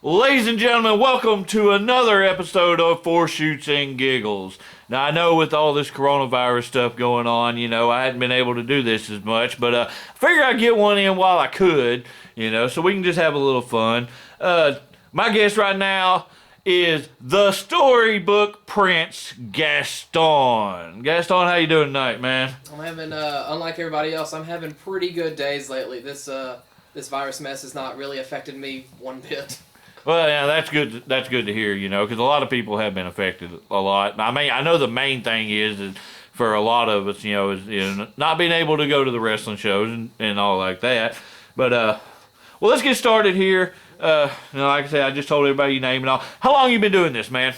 Ladies and gentlemen, welcome to another episode of Four Shoots and Giggles. Now, I know with all this coronavirus stuff going on, I hadn't been able to do this as much, but I figured I'd get one in while I could, so we can just have a little fun. My guest right now is the storybook prince, Gaston. Gaston, how you doing tonight, man? I'm having, unlike everybody else, I'm having pretty good days lately. This virus mess has not really affected me one bit. Well, yeah, that's good. That's good to hear. Because a lot of people have been affected a lot. I mean, I know the main thing is for a lot of us, is not being able to go to the wrestling shows and all like that. But well, let's get started here. Like I said, I just told everybody your name and all. How long you been doing this, man?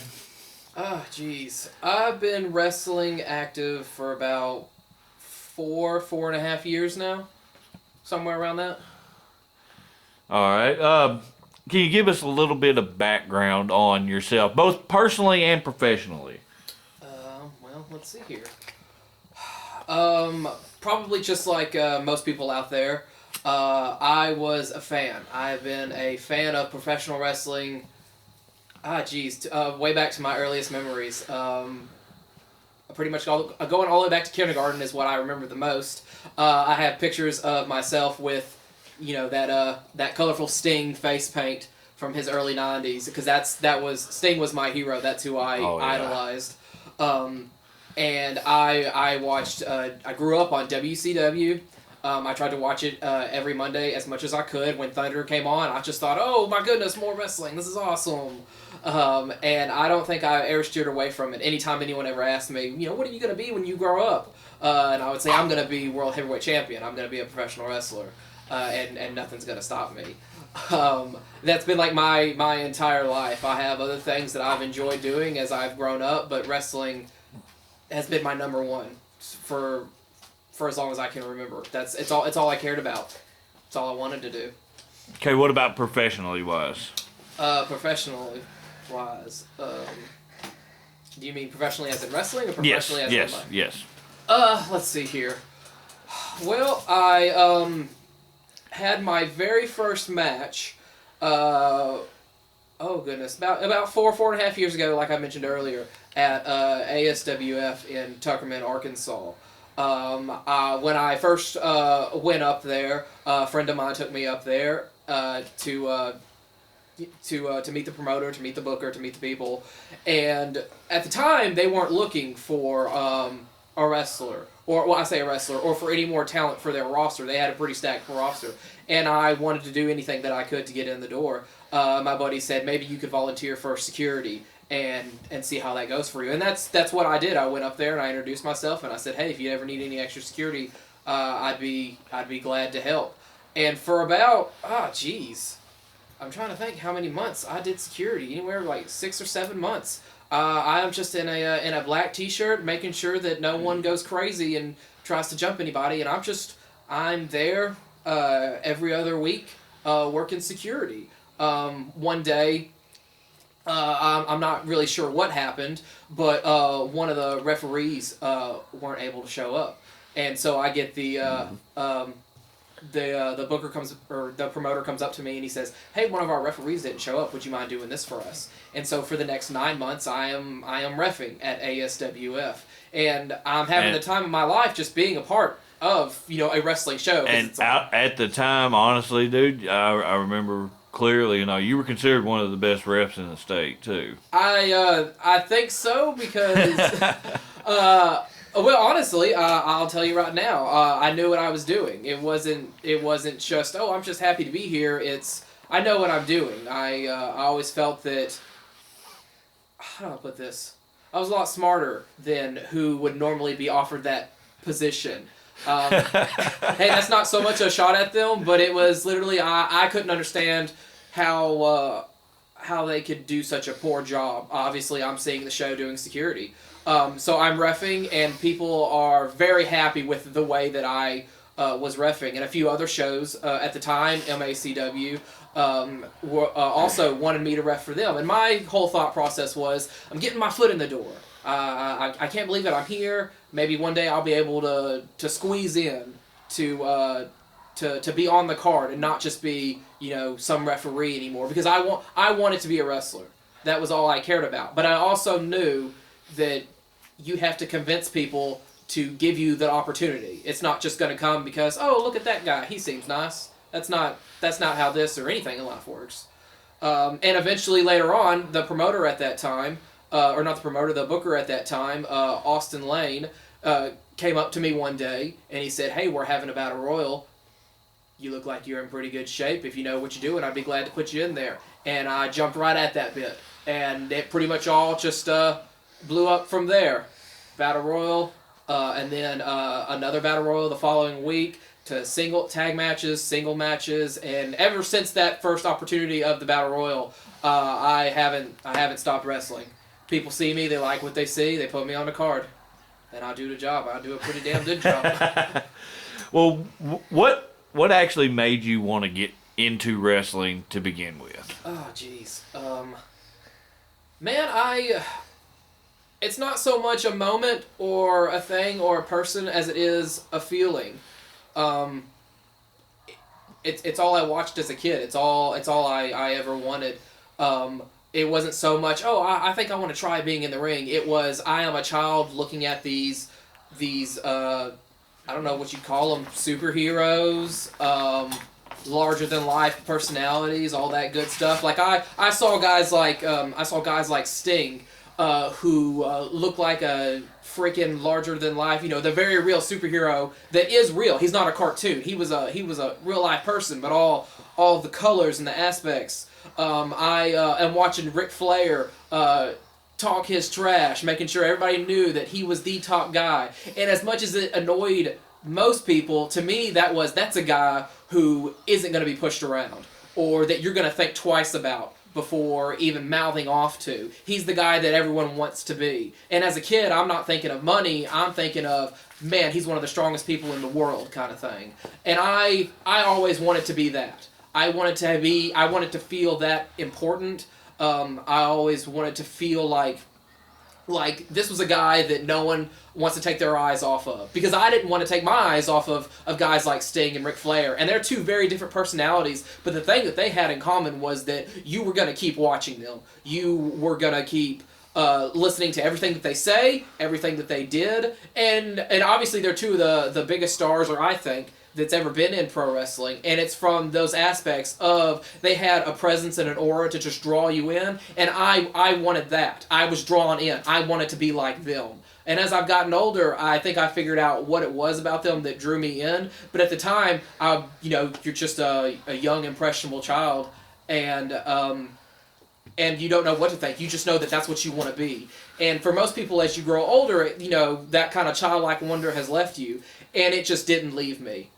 Jeez, I've been wrestling active for about 4.5 years now, somewhere around that. All right. Can you give us a little bit of background on yourself, both personally and professionally? Well, let's see here. Probably just like most people out there, I was a fan. I've been a fan of professional wrestling, way back to my earliest memories. Pretty much going all the way back to kindergarten is what I remember the most. I have pictures of myself with that colorful Sting face paint from his early '90s, because Sting was my hero. That's who I idolized. And I watched. I grew up on WCW. I tried to watch it every Monday as much as I could. When Thunder came on, I just thought, oh my goodness, more wrestling. This is awesome. And I don't think I ever steered away from it. Anytime anyone ever asked me, what are you going to be when you grow up? And I would say, I'm going to be World Heavyweight Champion. I'm going to be a professional wrestler. And nothing's gonna stop me. That's been like my entire life. I have other things that I've enjoyed doing as I've grown up, but wrestling has been my number one for as long as I can remember. It's all I cared about. It's all I wanted to do. Okay, what about professionally wise? Professionally wise, do you mean professionally as in wrestling or professionally as in life? Yes. Let's see here. Well, I had my very first match, about 4.5 years ago, like I mentioned earlier, at ASWF in Tuckerman, Arkansas. When I first went up there, a friend of mine took me up there to meet the promoter, to meet the booker, to meet the people, and at the time they weren't looking for a wrestler. I say a wrestler, or for any more talent for their roster. They had a pretty stacked roster. And I wanted to do anything that I could to get in the door. My buddy said, maybe you could volunteer for security and see how that goes for you. And that's what I did. I went up there and I introduced myself and I said, hey, if you ever need any extra security, I'd be glad to help. And for about, I'm trying to think how many months I did security. Anywhere like 6 or 7 months. I'm just in a black t-shirt, making sure that no one goes crazy and tries to jump anybody, and I'm there every other week working security. One day, I'm not really sure what happened, but one of the referees weren't able to show up, and so I get the booker comes, or the promoter comes up to me and he says, hey, one of our referees didn't show up, would you mind doing this for us? And so for the next 9 months I am reffing at ASWF, and I'm having the time of my life just being a part of a wrestling show. And at the time, honestly, dude, I remember clearly, you were considered one of the best refs in the state too. I think so, because well, honestly, I'll tell you right now. I knew what I was doing. It wasn't just, oh, I'm just happy to be here. I know what I'm doing. I always felt that. How do I put this? I was a lot smarter than who would normally be offered that position. Hey, that's not so much a shot at them, but it was literally I couldn't understand how they could do such a poor job. Obviously, I'm seeing the show doing security. So I'm reffing, and people are very happy with the way that I was reffing. And a few other shows at the time, MACW, also wanted me to ref for them. And my whole thought process was, I'm getting my foot in the door. I can't believe that I'm here. Maybe one day I'll be able to squeeze in to be on the card and not just be some referee anymore, because I wanted to be a wrestler. That was all I cared about. But I also knew that you have to convince people to give you the opportunity. It's not just going to come because, oh, look at that guy, he seems nice. That's not how this or anything in life works. And eventually later on, the promoter at that time, or not the promoter, the booker at that time, Austin Lane, came up to me one day and he said, "Hey, we're having a battle royal. You look like you're in pretty good shape. If you know what you're doing, I'd be glad to put you in there." And I jumped right at that bit. And it pretty much all just blew up from there. Battle royal, and then another battle royal the following week, to tag matches, single matches, and ever since that first opportunity of the battle royal, I haven't stopped wrestling. People see me, they like what they see, they put me on the card, and I do the job. I do a pretty damn good job. Well, what actually made you want to get into wrestling to begin with? Oh, jeez. Man, it's not so much a moment or a thing or a person as it is a feeling. It's all I watched as a kid. It's all I ever wanted. It wasn't so much, oh, I think I want to try being in the ring. It was, I am a child looking at these I don't know what you'd call them, superheroes, larger than life personalities, all that good stuff. Like I saw guys like Sting, who look like a freaking larger than life, the very real superhero that is real. He's not a cartoon. He was a real life person, but all of the colors and the aspects. I am watching Ric Flair talk his trash, making sure everybody knew that he was the top guy. And as much as it annoyed most people, to me that's a guy who isn't going to be pushed around, or that you're going to think twice about before even mouthing off to. He's the guy that everyone wants to be. And as a kid, I'm not thinking of money, I'm thinking of, man, he's one of the strongest people in the world kind of thing. And I always wanted to be that. I wanted to feel that important. I always wanted to feel like this was a guy that no one wants to take their eyes off of. Because I didn't want to take my eyes off of guys like Sting and Ric Flair. And they're two very different personalities, but the thing that they had in common was that you were going to keep watching them. You were going to keep listening to everything that they say, everything that they did. And obviously they're two of the biggest stars, or I think, that's ever been in pro wrestling, and it's from those aspects of they had a presence and an aura to just draw you in, and I wanted that. I was drawn in. I wanted to be like them. And as I've gotten older, I think I figured out what it was about them that drew me in. But at the time, you're just a young, impressionable child, and you don't know what to think. You just know that that's what you want to be. And for most people, as you grow older, that kind of childlike wonder has left you, and it just didn't leave me.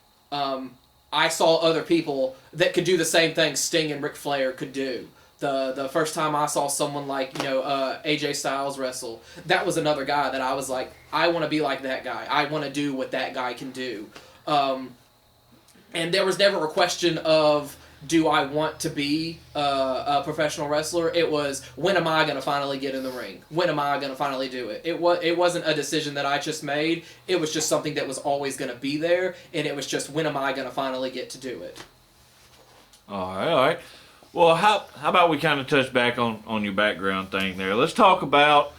I saw other people that could do the same thing Sting and Ric Flair could do. The first time I saw someone like, AJ Styles wrestle, that was another guy that I was like, I want to be like that guy. I want to do what that guy can do. And there was never a question of, do I want to be a professional wrestler? It was, when am I going to finally get in the ring? When am I going to finally do it? It wasn't a decision that I just made. It was just something that was always going to be there, and it was just, when am I going to finally get to do it? All right. Well, how about we kind of touch back on your background thing there? Let's talk about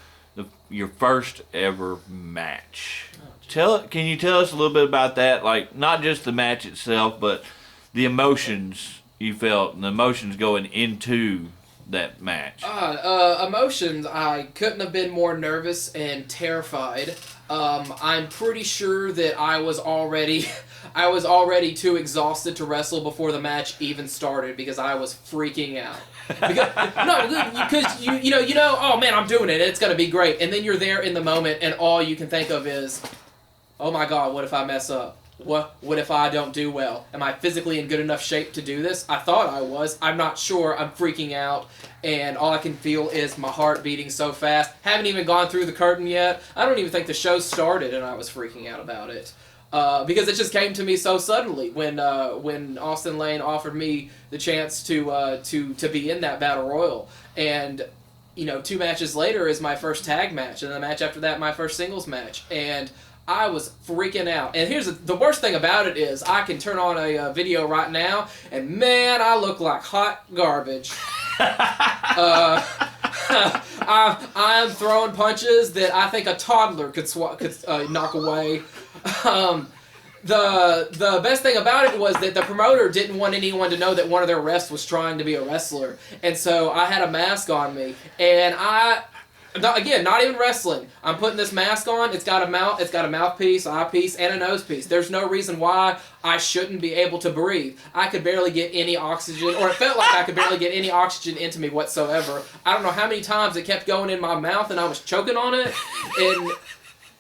your first ever match. Can you tell us a little bit about that? Like, not just the match itself, but the emotions you felt and the emotions going into that match. Emotions, I couldn't have been more nervous and terrified. I'm pretty sure that I was already too exhausted to wrestle before the match even started, because I was freaking out. Because you know, oh man, I'm doing it, it's gonna be great. And then you're there in the moment, and all you can think of is, oh my god, what if I mess up? What if I don't do well? Am I physically in good enough shape to do this? I thought I was. I'm not sure. I'm freaking out, and all I can feel is my heart beating so fast. Haven't even gone through the curtain yet. I don't even think the show started, and I was freaking out about it. Because it just came to me so suddenly when Austin Lane offered me the chance to be in that battle royal. And 2 matches later is my first tag match, and the match after that my first singles match. And I was freaking out. And here's the worst thing about it is I can turn on a video right now, and man, I look like hot garbage. I'm throwing punches that I think a toddler could knock away. The best thing about it was that the promoter didn't want anyone to know that one of their refs was trying to be a wrestler, and so I had a mask on me, and not even wrestling. I'm putting this mask on. It's got a mouthpiece, eyepiece, and a nose piece. There's no reason why I shouldn't be able to breathe. I could barely get any oxygen, or it felt like I could barely get any oxygen into me whatsoever. I don't know how many times it kept going in my mouth, and I was choking on it. And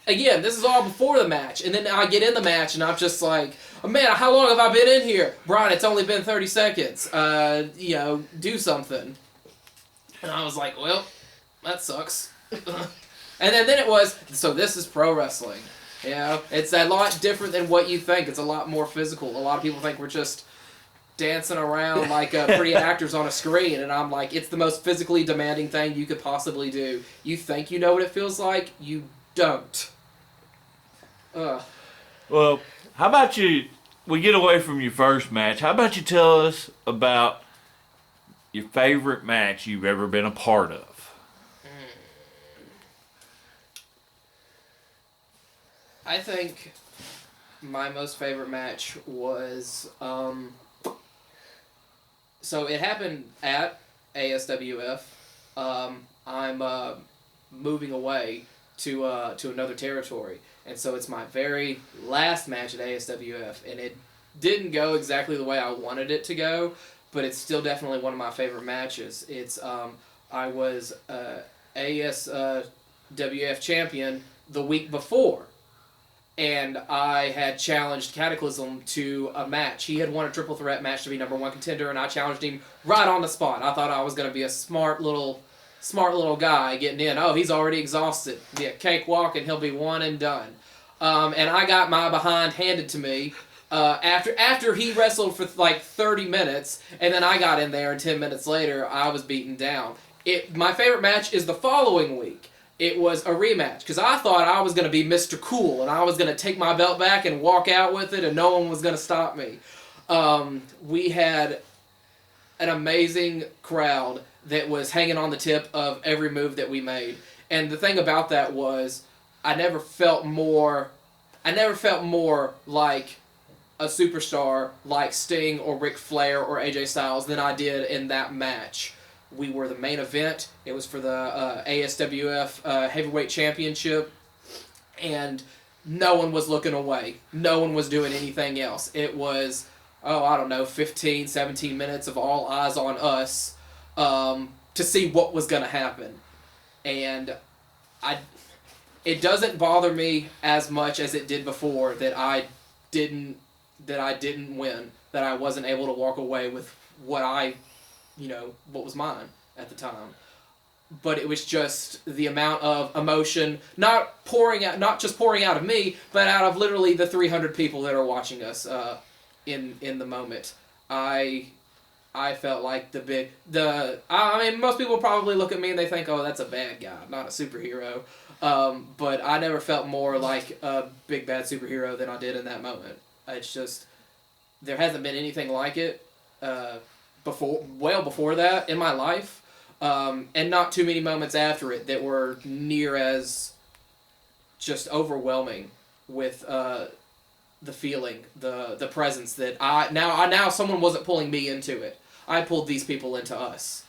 again, this is all before the match, and then I get in the match, and I'm just like, oh, man, how long have I been in here? Brian, it's only been 30 seconds. Do something. And I was like, well, that sucks. And then it was, so this is pro wrestling. You know, it's a lot different than what you think. It's a lot more physical. A lot of people think we're just dancing around like pretty actors on a screen, and I'm like, it's the most physically demanding thing you could possibly do. You think you know what it feels like? You don't. Well, how about we get away from your first match. How about you tell us about your favorite match you've ever been a part of? I think my most favorite match was, so it happened at ASWF. I'm moving away to another territory, and so it's my very last match at ASWF, and it didn't go exactly the way I wanted it to go, but it's still definitely one of my favorite matches. It's I was ASWF champion the week before, and I had challenged Cataclysm to a match. He had won a triple threat match to be number one contender, and I challenged him right on the spot. I thought I was going to be a smart little guy getting in. Oh, he's already exhausted. Be a cakewalk, and he'll be one and done. And I got my behind handed to me after he wrestled for like 30 minutes, and then I got in there, and 10 minutes later, I was beaten down. My favorite match is the following week. It was a rematch, because I thought I was going to be Mr. Cool, and I was going to take my belt back and walk out with it, and no one was going to stop me. We had an amazing crowd that was hanging on the tip of every move that we made. And the thing about that was, I never felt more like a superstar like Sting or Ric Flair or AJ Styles than I did in that match. We were the main event. It was for the ASWF Heavyweight Championship, and no one was looking away. No one was doing anything else. It was, 15, 17 minutes of all eyes on us to see what was going to happen. And it doesn't bother me as much as it did before that I didn't win, that I wasn't able to walk away with what was mine at the time. But it was just the amount of emotion, not just pouring out of me, but out of literally the 300 people that are watching us in the moment. I felt like most people probably look at me and they think, oh, that's a bad guy, not a superhero. But I never felt more like a big bad superhero than I did in that moment. It's just, there hasn't been anything like it before that in my life, and not too many moments after it that were near as just overwhelming with the feeling, the presence that now someone wasn't pulling me into it. I pulled these people into us,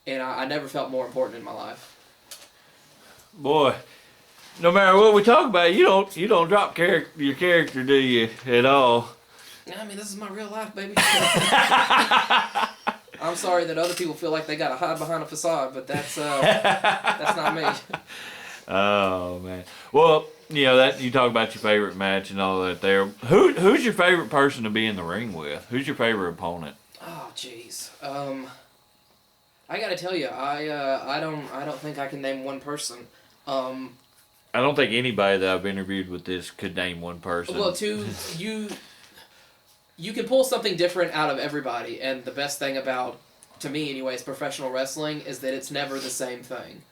and I never felt more important in my life. Boy, no matter what we talk about, you don't drop your character, do you, at all? I mean, this is my real life, baby. I'm sorry that other people feel like they gotta hide behind a facade, but that's not me. Oh man. Well, that you talk about your favorite match and all that. There, who's your favorite person to be in the ring with? Who's your favorite opponent? Oh, jeez. I gotta tell you, I don't think I can name one person. I don't think anybody that I've interviewed with this could name one person. Well, you can pull something different out of everybody, and the best thing about, to me anyways, professional wrestling is that it's never the same thing.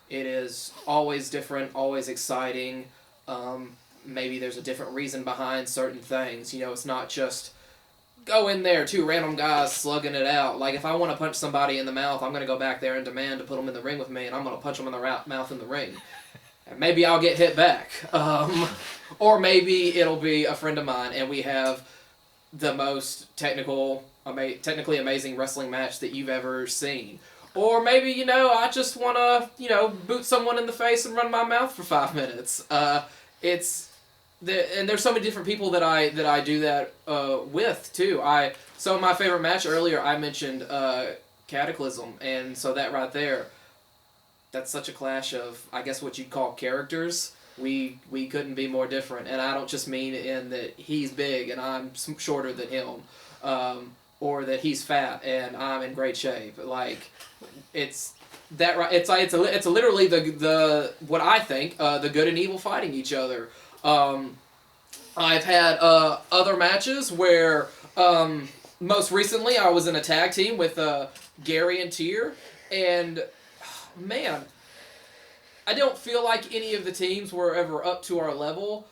It is always different, always exciting. maybe there's a different reason behind certain things. You know, it's not just go in there, two random guys slugging it out. Like, if I want to punch somebody in the mouth, I'm going to go back there and demand to put them in the ring with me, and I'm going to punch them in the mouth in the ring. And maybe I'll get hit back. Or maybe it'll be a friend of mine, and we have the most technically amazing wrestling match that you've ever seen. Or maybe, you know, I just want to, you know, boot someone in the face and run my mouth for 5 minutes. And there's so many different people that I do that with too. So my favorite match earlier I mentioned Cataclysm, and so that right there, that's such a clash of, I guess, what you'd call characters. We couldn't be more different, and I don't just mean in that he's big and I'm shorter than him, or that he's fat and I'm in great shape. Like, it's that right. It's literally the what I think the good and evil fighting each other. I've had other matches where, most recently I was in a tag team with Gary and Tier, and man, I don't feel like any of the teams were ever up to our level,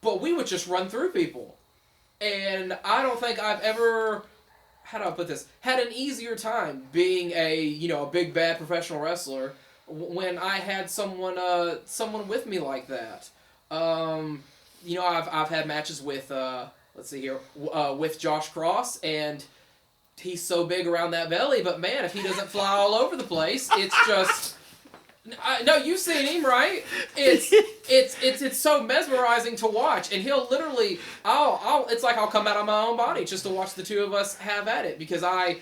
but we would just run through people. And I don't think I've ever, how do I put this, had an easier time being a big bad professional wrestler when I had someone with me like that. I've had matches with with Josh Cross, and he's so big around that belly, but man, if he doesn't fly all over the place, it's just no, you've seen him, right? It's so mesmerizing to watch, and he'll literally it's like I'll come out of my own body just to watch the two of us have at it, because I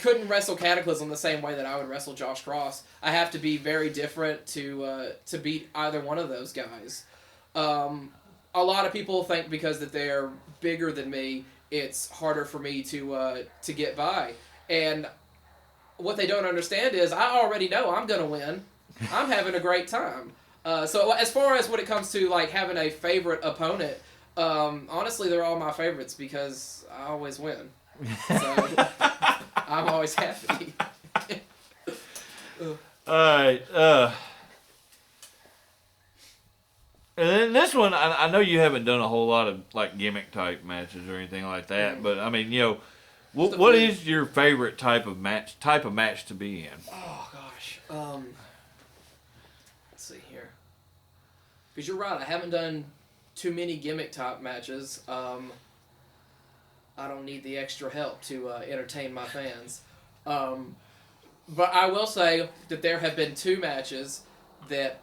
couldn't wrestle Cataclysm the same way that I would wrestle Josh Cross. I have to be very different to beat either one of those guys. A lot of people think because that they're bigger than me, it's harder for me to get by. And what they don't understand is I already know I'm going to win. I'm having a great time. So as far as when it comes to like having a favorite opponent, honestly, they're all my favorites because I always win. So I'm always happy. All right. And then this one, I know you haven't done a whole lot of like gimmick type matches or anything like that, but I mean, what is your favorite type of match to be in? Oh gosh, let's see here. Because you're right, I haven't done too many gimmick type matches. I don't need the extra help to entertain my fans. But I will say that there have been 2 matches that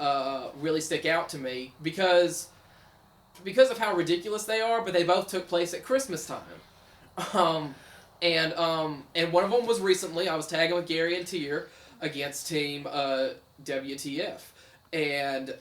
really stick out to me because of how ridiculous they are, but they both took place at Christmas time. And one of them was recently. I was tagging with Gary and Tier against Team WTF, and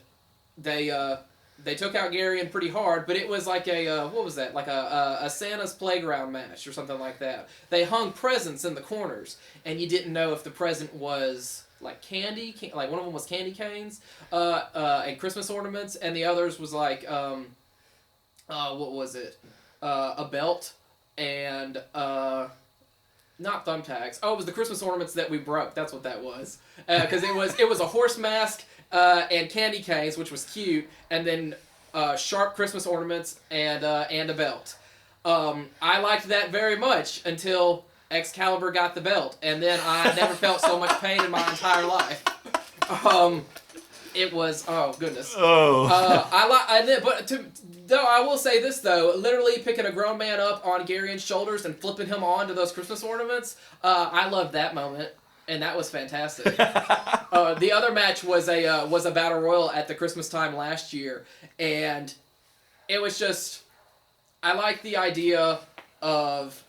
they took out Gary and pretty hard, but it was like what was that? Like a Santa's playground match or something like that. They hung presents in the corners, and you didn't know if the present was like candy, like one of them was candy canes, and Christmas ornaments, and the others was like, what was it? A belt and not thumbtacks. Oh, it was the Christmas ornaments that we broke. That's what that was. Because it was a horse mask and candy canes, which was cute, and then sharp Christmas ornaments and a belt. I liked that very much until Excalibur got the belt, and then I never felt so much pain in my entire life. It was, oh goodness. Oh. I will say this though, literally picking a grown man up on Gary's shoulders and flipping him onto those Christmas ornaments, I loved that moment, and that was fantastic. The other match was a battle royal at the Christmas time last year, and it was just, I like the idea of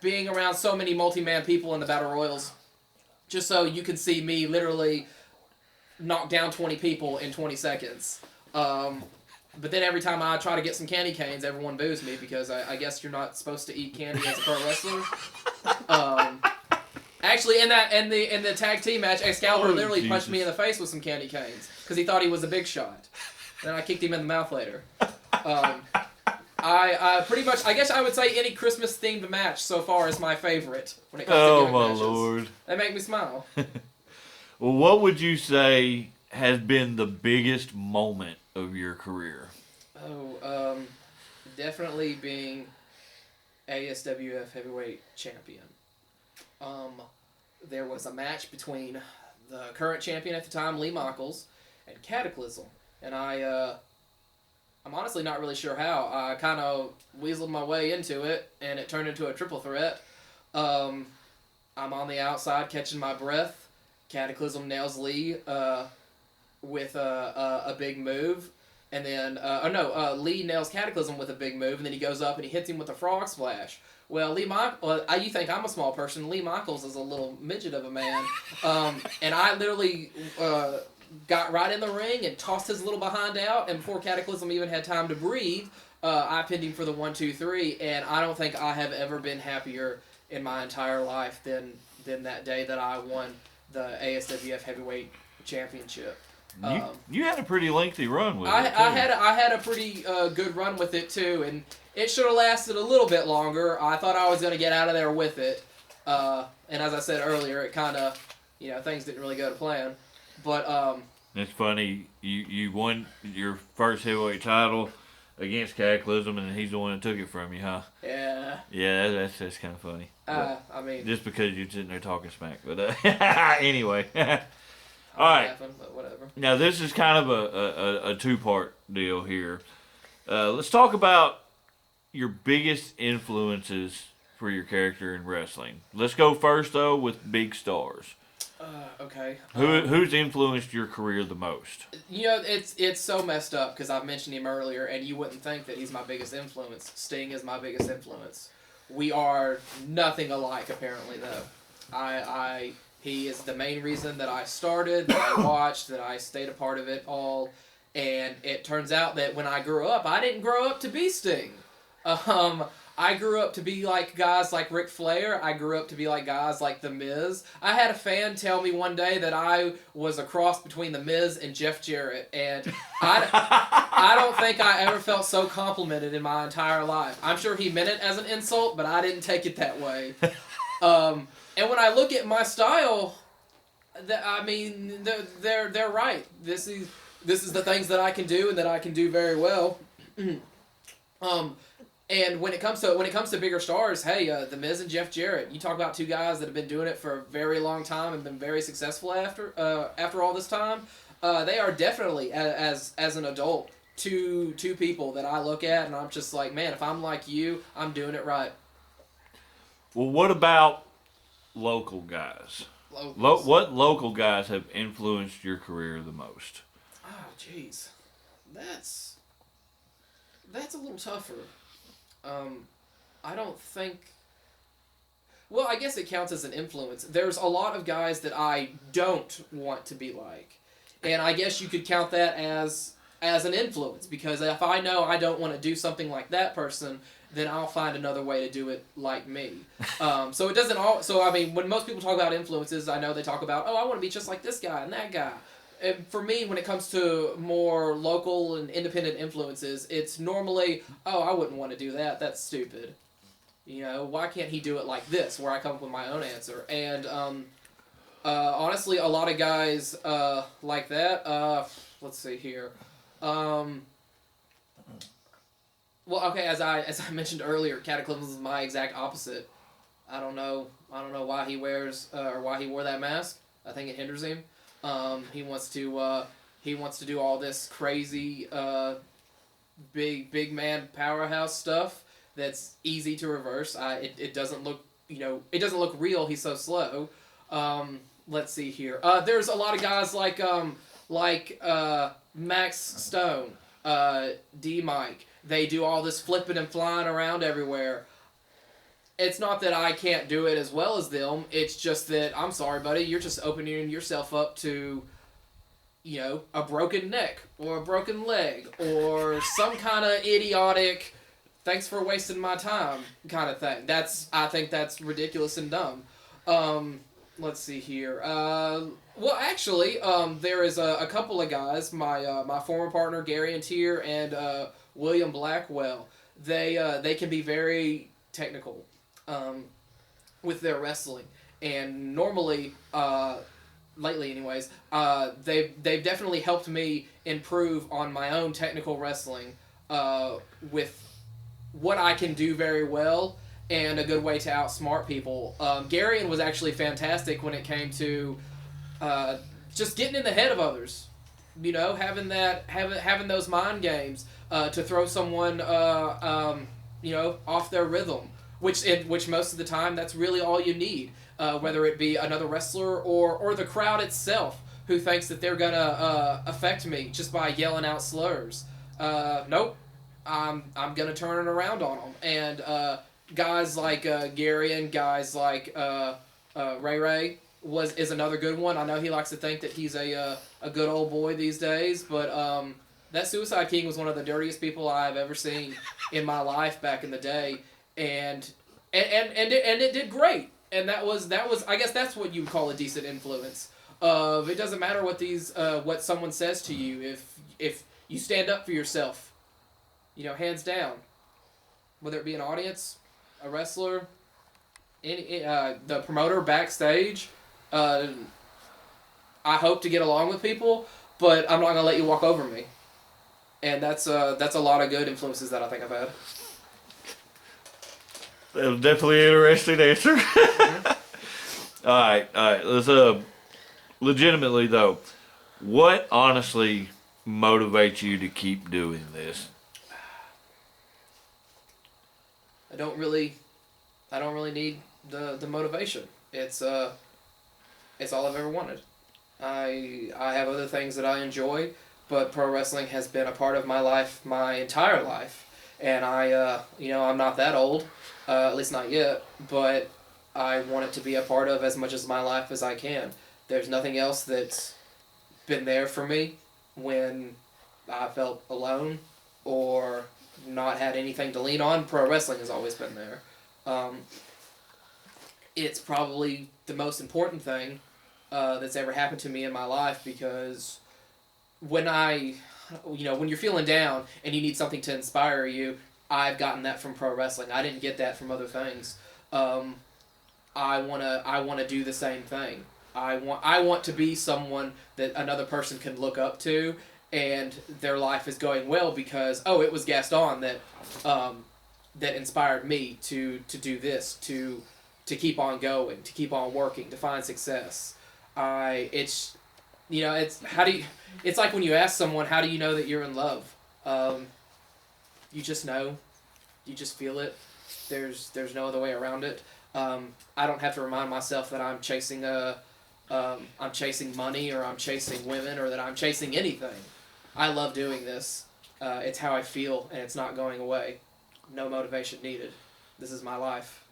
being around so many multi-man people in the battle royals, just so you can see me literally knock down 20 people in 20 seconds. But then every time I try to get some candy canes, everyone boos me because I guess you're not supposed to eat candy as a pro wrestler. Actually, in the tag team match, Excalibur literally punched me in the face with some candy canes because he thought he was a big shot. Then I kicked him in the mouth later. I pretty much, I guess I would say any Christmas themed match so far is my favorite when it comes to gimmick matches. Oh my lord! They make me smile. Well, what would you say has been the biggest moment of your career? Definitely being ASWF heavyweight champion. Um, there was a match between the current champion at the time, Lee Michaels, and Cataclysm, and I'm honestly not really sure how. I kind of weaseled my way into it, and it turned into a triple threat. I'm on the outside catching my breath. Cataclysm nails Lee with a big move. And then, Lee nails Cataclysm with a big move, and then he goes up and he hits him with a frog splash. Well, you think I'm a small person. Lee Michaels is a little midget of a man. And I literally got right in the ring and tossed his little behind out, and before Cataclysm even had time to breathe, I pinned him for the 1-2-3, and I don't think I have ever been happier in my entire life than that day that I won the ASWF Heavyweight Championship. You had a pretty lengthy run with it. I had a pretty good run with it too, and it should have lasted a little bit longer. I thought I was going to get out of there with it, and as I said earlier, it kind of, things didn't really go to plan. But it's funny. You won your first heavyweight title against Cataclysm, and he's the one that took it from you, huh? Yeah. Yeah, that's kind of funny. I mean, just because you're sitting there talking smack, but anyway. All right. Laughing, but whatever. Now this is kind of a two-part deal here. Let's talk about your biggest influences for your character in wrestling. Let's go first though with big stars. Okay. Who's influenced your career the most? It's so messed up because I've mentioned him earlier, and you wouldn't think that he's my biggest influence. Sting is my biggest influence. We are nothing alike, apparently, though. He is the main reason that I started, that I watched, that I stayed a part of it all, and it turns out that when I grew up, I didn't grow up to be Sting. I grew up to be like guys like Ric Flair. I grew up to be like guys like The Miz. I had a fan tell me one day that I was a cross between The Miz and Jeff Jarrett, and I don't think I ever felt so complimented in my entire life. I'm sure he meant it as an insult, but I didn't take it that way. And when I look at my style, they're right. This is the things that I can do and that I can do very well. And when it comes to bigger stars, hey, The Miz and Jeff Jarrett, you talk about two guys that have been doing it for a very long time and been very successful after all this time. They are definitely, as an adult, two people that I look at and I'm just like, man, if I'm like you, I'm doing it right. Well, what about local guys? What local guys have influenced your career the most? Oh, jeez, that's a little tougher. I don't think. Well, I guess it counts as an influence. There's a lot of guys that I don't want to be like, and I guess you could count that as an influence, because if I know I don't want to do something like that person, then I'll find another way to do it like me. So it doesn't all. So I mean, when most people talk about influences, I know they talk about, I want to be just like this guy and that guy. And for me, when it comes to more local and independent influences, it's normally, I wouldn't want to do that. That's stupid. Why can't he do it like this? Where I come up with my own answer. And honestly, a lot of guys like that. Let's see here. Well, okay, as I mentioned earlier, Cataclysm is my exact opposite. I don't know why he wears or why he wore that mask. I think it hinders him. He wants to do all this crazy big man powerhouse stuff that's easy to reverse. It doesn't look real. He's so slow. Let's see here. There's a lot of guys like Max Stone, D Mike. They do all this flipping and flying around everywhere. It's not that I can't do it as well as them. It's just that, I'm sorry, buddy, you're just opening yourself up to, a broken neck or a broken leg or some kind of idiotic, thanks for wasting my time kind of thing. I think that's ridiculous and dumb. Let's see here. Well, actually, there is a couple of guys, my former partner Gary Antier and William Blackwell. They can be very technical with their wrestling, and normally, lately anyways, they've definitely helped me improve on my own technical wrestling. with what I can do very well and a good way to outsmart people. Garion was actually fantastic when it came to just getting in the head of others. You know, having those mind games to throw someone off their rhythm, which most of the time that's really all you need. Whether it be another wrestler or the crowd itself who thinks that they're gonna affect me just by yelling out slurs. Nope, I'm gonna turn it around on them. And guys like Gary and guys like Ray Ray is another good one. I know he likes to think that he's a good old boy these days, but that Suicide King was one of the dirtiest people I've ever seen in my life back in the day, and it did great. And that was I guess that's what you would call a decent influence. It doesn't matter what someone says to you if you stand up for yourself, hands down. Whether it be an audience, a wrestler, the promoter backstage, I hope to get along with people, but I'm not gonna let you walk over me. And that's a lot of good influences that I think I've had. That was definitely an interesting answer. Mm-hmm. All right. Let's legitimately though, what honestly motivates you to keep doing this? I don't really need the motivation. It's all I've ever wanted. I have other things that I enjoy, but pro wrestling has been a part of my life my entire life, and I'm not that old, at least not yet, but I want it to be a part of as much of my life as I can. There's nothing else that's been there for me when I felt alone or not had anything to lean on. Pro wrestling has always been there. It's probably the most important thing that's ever happened to me in my life, because when you're feeling down and you need something to inspire you, I've gotten that from pro wrestling. I didn't get that from other things. I wanna do the same thing. I want to be someone that another person can look up to, and their life is going well because it was Gaston that inspired me to do this, to keep on going, to keep on working, to find success. It's like when you ask someone, how do you know that you're in love? You just know, you just feel it. There's no other way around it. I don't have to remind myself that I'm chasing money, or I'm chasing women, or that I'm chasing anything. I love doing this. It's how I feel, and it's not going away. No motivation needed. This is my life.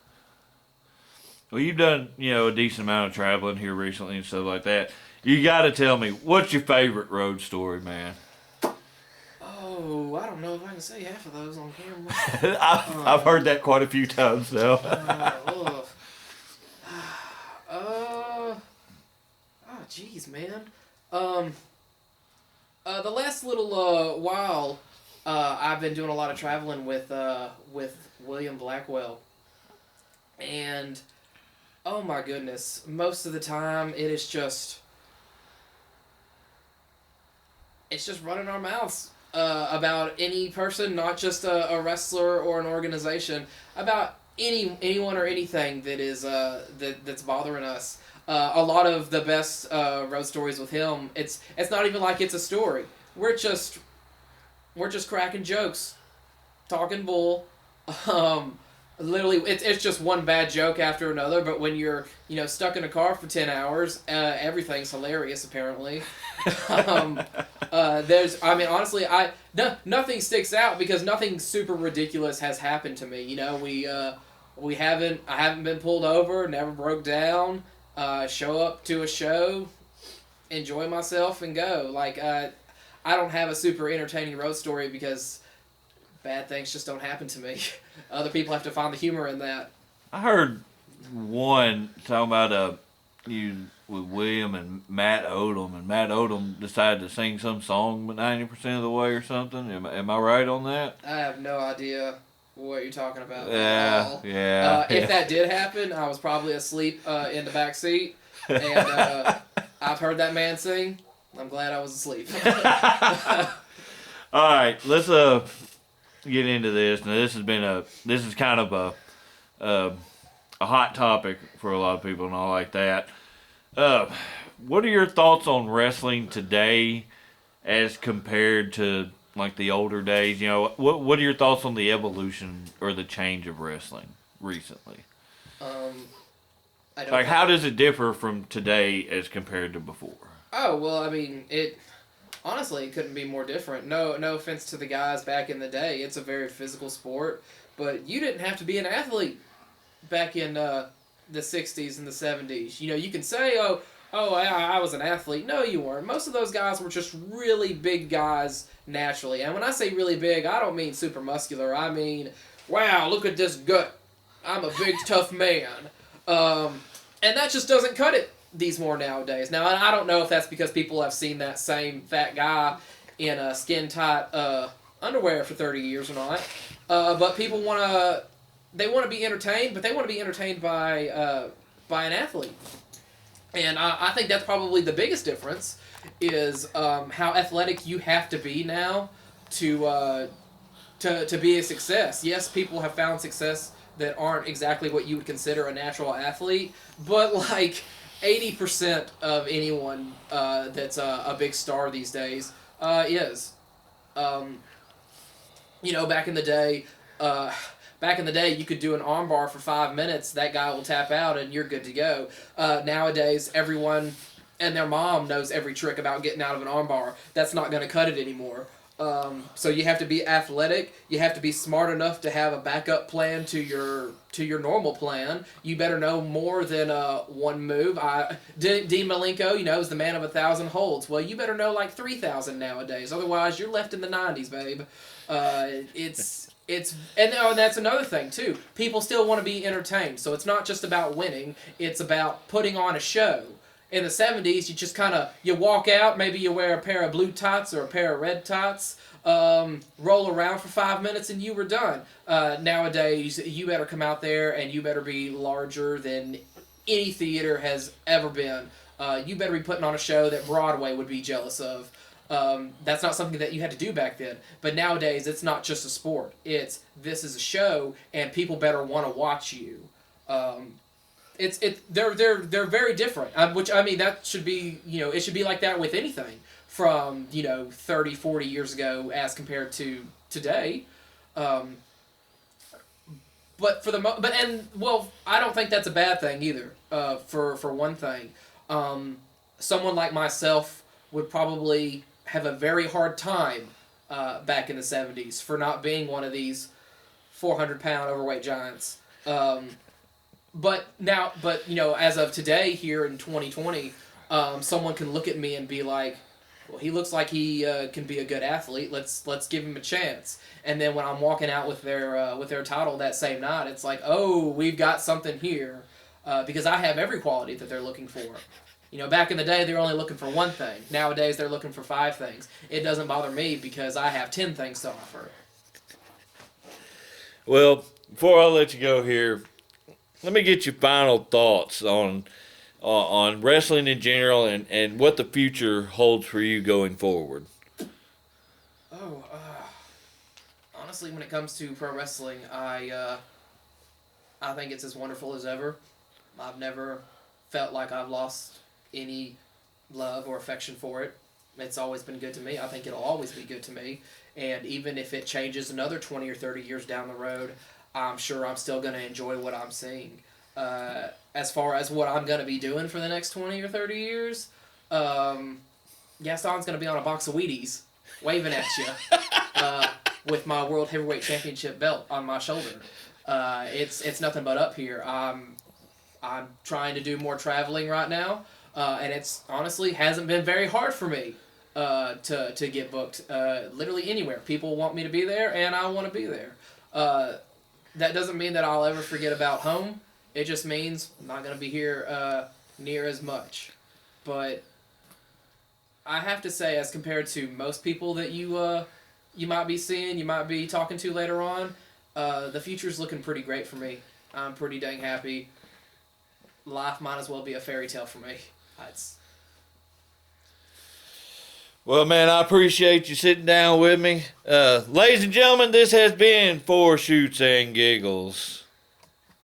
Well, you've done, a decent amount of traveling here recently and stuff like that. You got to tell me, what's your favorite road story, man? Oh, I don't know if I can say half of those on camera. I've heard that quite a few times now. Jeez, man. The last little while, I've been doing a lot of traveling with William Blackwell, and oh my goodness, most of the time it's just running our mouths about any person, not just a wrestler or an organization, about anyone or anything that is that's bothering us. A lot of the best road stories with him, it's not even like it's a story. We're just cracking jokes, talking bull. Literally, it's just one bad joke after another. But when you're stuck in a car for 10 hours, everything's hilarious. Apparently, honestly, nothing sticks out because nothing super ridiculous has happened to me. I haven't been pulled over, never broke down. Show up to a show, enjoy myself, and go. I don't have a super entertaining road story because bad things just don't happen to me. Other people have to find the humor in that. I heard one talking about you with William and Matt Odom, and Matt Odom decided to sing some song 90% of the way or something. Am I right on that? I have no idea what you're talking about. Yeah. If that did happen, I was probably asleep in the back seat, and I've heard that man sing. I'm glad I was asleep. All right, let's get into this. Now, this is kind of a hot topic for a lot of people and all like that. What are your thoughts on wrestling today as compared to like the older days? You know, what are your thoughts on the evolution or the change of wrestling recently? I don't Like, know. how does it differ from today as compared to before? Oh well, I mean it. Honestly, it couldn't be more different. No offense to the guys back in the day. It's a very physical sport, but you didn't have to be an athlete back in the '60s and the '70s. You know, you can say, I was an athlete. No, you weren't. Most of those guys were just really big guys naturally. And when I say really big, I don't mean super muscular. I mean, wow, look at this gut. I'm a big tough man. And that just doesn't cut it these more nowadays. Now, I don't know if that's because people have seen that same fat guy in skin tight underwear for 30 years or not. But people they want to be entertained, but they want to be entertained by an athlete. And I think that's probably the biggest difference is how athletic you have to be now to be a success. Yes, people have found success that aren't exactly what you would consider a natural athlete, but like 80% of anyone that's a big star these days is. You know, back in the day, you could do an armbar for 5 minutes. That guy will tap out, and you're good to go. Nowadays, everyone and their mom knows every trick about getting out of an armbar. That's not going to cut it anymore. So you have to be athletic. You have to be smart enough to have a backup plan to your normal plan. You better know more than one move. Dean Malenko, is the man of 1,000 holds. Well, you better know like 3,000 nowadays. Otherwise, you're left in the 90s, babe. And that's another thing too. People still want to be entertained, so it's not just about winning. It's about putting on a show. In the '70s, you just you walk out. Maybe you wear a pair of blue tights or a pair of red tights. Roll around for 5 minutes, and you were done. Nowadays, you better come out there, and you better be larger than any theater has ever been. You better be putting on a show that Broadway would be jealous of. That's not something that you had to do back then. But nowadays, it's not just a sport. This is a show, and people better want to watch you. They're very different. Which I mean, that should be it should be like that with anything from 30, 40 years ago as compared to today. But I don't think that's a bad thing either. For one thing, someone like myself would probably have a very hard time back in the '70s for not being one of these 400-pound overweight giants. But as of today, here in 2020, someone can look at me and be like, "Well, he looks like he can be a good athlete. Let's give him a chance." And then when I'm walking out with their title that same night, it's like, "Oh, we've got something here," because I have every quality that they're looking for. Back in the day, they were only looking for one thing. Nowadays, they're looking for 5 things. It doesn't bother me because I have 10 things to offer. Well, before I let you go here, let me get your final thoughts on wrestling in general and what the future holds for you going forward. Oh, honestly, when it comes to pro wrestling, I think it's as wonderful as ever. I've never felt like I've lost any love or affection for it. It's always been good to me. I think it'll always be good to me. And even if it changes another 20 or 30 years down the road, I'm sure I'm still going to enjoy what I'm seeing. As far as what I'm going to be doing for the next 20 or 30 years, Gaston's going to be on a box of Wheaties waving at you with my World Heavyweight Championship belt on my shoulder. It's nothing but up here. I'm trying to do more traveling right now, and it's honestly hasn't been very hard for me to get booked literally anywhere. People want me to be there, and I want to be there. That doesn't mean that I'll ever forget about home. It just means I'm not going to be here near as much. But I have to say, as compared to most people that you might be seeing, you might be talking to later on, the future's looking pretty great for me. I'm pretty dang happy. Life might as well be a fairy tale for me. Well, man, I appreciate you sitting down with me. Ladies and gentlemen, this has been Four Shoots and Giggles.